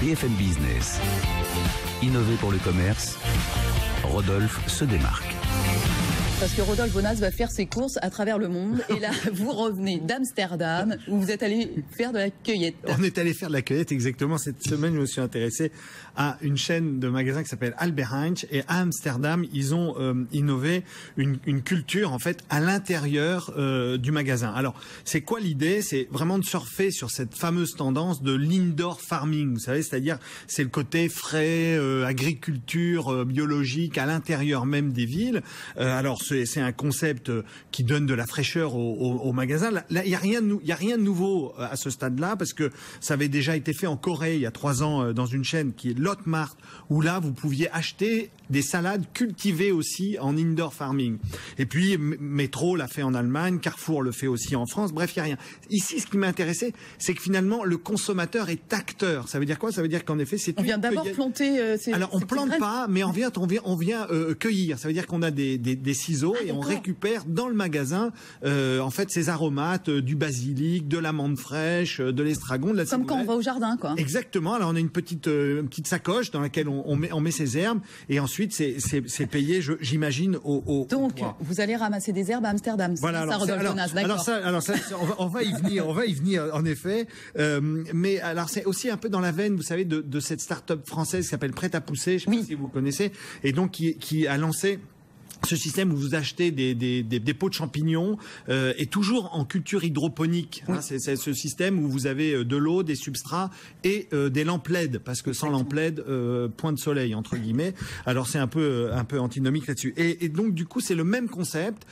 BFM Business. Innover pour le commerce, Rodolphe se démarque. Parce que Rodolphe Bonas va faire ses courses à travers le monde. Et là, vous revenez d'Amsterdam, où vous êtes allé faire de la cueillette. On est allé faire de la cueillette, exactement. Cette semaine, je me suis intéressé à une chaîne de magasins qui s'appelle Albert Heijn. Et à Amsterdam, ils ont innové une culture, en fait, à l'intérieur du magasin. Alors, c'est quoi l'idée? C'est vraiment de surfer sur cette fameuse tendance de l'indoor farming. Vous savez, c'est-à-dire, c'est le côté frais, agriculture biologique à l'intérieur même des villes. Alors, c'est un concept qui donne de la fraîcheur au magasin. Là, il y a rien de nouveau à ce stade-là, parce que ça avait déjà été fait en Corée il y a 3 ans dans une chaîne qui est Lotmart, où là vous pouviez acheter des salades cultivées aussi en indoor farming. Et puis Metro l'a fait en Allemagne, Carrefour le fait aussi en France. Bref, il y a rien. Ici, ce qui m'a intéressé, c'est que finalement le consommateur est acteur. Ça veut dire quoi? Ça veut dire qu'en effet, c'est. On vient d'abord planter. Alors on plante pas, mais on vient cueillir. Ça veut dire qu'on a des ciseaux et on récupère dans le magasin en fait ces aromates, du basilic, de l'amande fraîche, de l'estragon, de la ciboulette. Comme quand on va au jardin, quoi. Exactement. Alors on a une petite sacoche dans laquelle on met ses herbes, et ensuite c'est payé, j'imagine, au Donc poids. vous allez ramasser des herbes à Amsterdam. Voilà. Alors ça, on va y venir en effet. Mais alors c'est aussi un peu dans la veine, vous savez, de cette start-up française qui s'appelle Prêt à pousser. Je sais pas si vous connaissez, et donc qui a lancé ce système où vous achetez des pots de champignons, et toujours en culture hydroponique. Hein, c'est ce système où vous avez de l'eau, des substrats et des lampes LED, parce que sans lampes LED, point de soleil entre guillemets. Alors c'est un peu antinomique là-dessus. Et donc du coup c'est le même concept,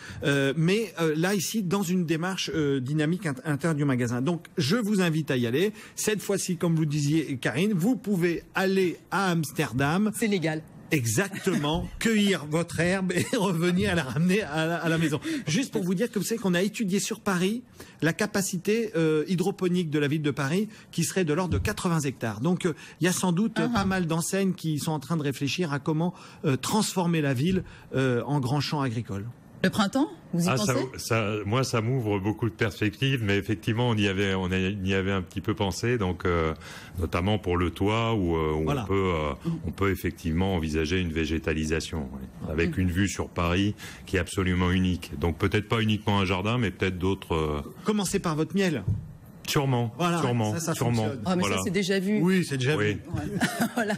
mais là ici dans une démarche dynamique interne du magasin. Donc je vous invite à y aller. Cette fois-ci, comme vous disiez, Karine, vous pouvez aller à Amsterdam. C'est légal. Exactement, cueillir votre herbe et revenir à la ramener à la maison. Juste pour vous dire que vous savez qu'on a étudié sur Paris la capacité hydroponique de la ville de Paris, qui serait de l'ordre de 80 hectares. Donc il y a sans doute pas mal d'enseignes qui sont en train de réfléchir à comment transformer la ville en grand champ agricole. Le printemps, vous y pensez? Moi, ça m'ouvre beaucoup de perspectives, mais effectivement, on y avait un petit peu pensé, donc notamment pour le toit, où voilà. on peut effectivement envisager une végétalisation, avec une vue sur Paris qui est absolument unique. Donc peut-être pas uniquement un jardin, mais peut-être d'autres. Commencez par votre miel. Sûrement, voilà, sûrement. Ah, mais voilà. Ça c'est déjà vu. Oui, c'est déjà vu. Voilà,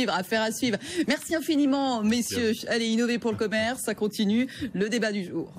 affaire à suivre. Merci infiniment, messieurs. Allez, innover pour le commerce, ça continue. Le débat du jour.